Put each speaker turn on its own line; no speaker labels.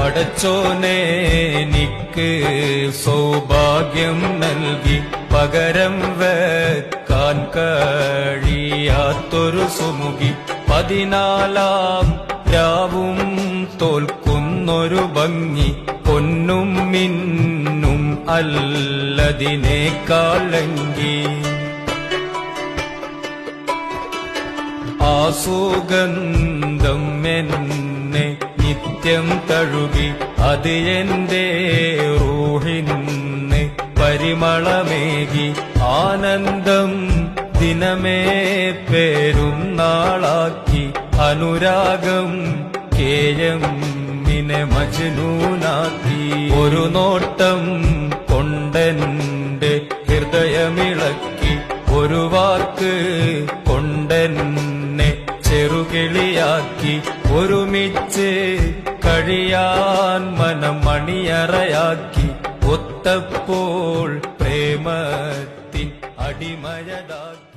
പടച്ചോനെ എനിക്ക് സൗഭാഗ്യം നൽകി പകരം വെക്കാൻ കഴിയാത്തൊരു സുമുഖി 14 രാവും തോൽക്കുന്നൊരു ഭംഗി പൊന്നും മിന്നും അല്ലതിനേക്കാളെങ്കി ആ സുഗന്ധം എന്നെ നിത്യം തഴുകി അത് എന്റെ റൂഹിന് പരിമളമേകി ആനന്ദം ദിനമേ പെരുന്നാളാക്കി അനുരാഗം കേയമ്മിനെ മജ്നൂനാക്കി ഒരു നോട്ടം കൊണ്ടെന്റെ ഹൃദയമിളക്കി ഒരു വാക്ക് കൊണ്ടെന്നെ ചെറുകിളിയാക്കി ഒരുമിച്ച് കഴിയാൻ മനം മണിയറയാക്കി ഒത്തപ്പോൾ പ്രേമത്തിൻ അടിമയതാക്കി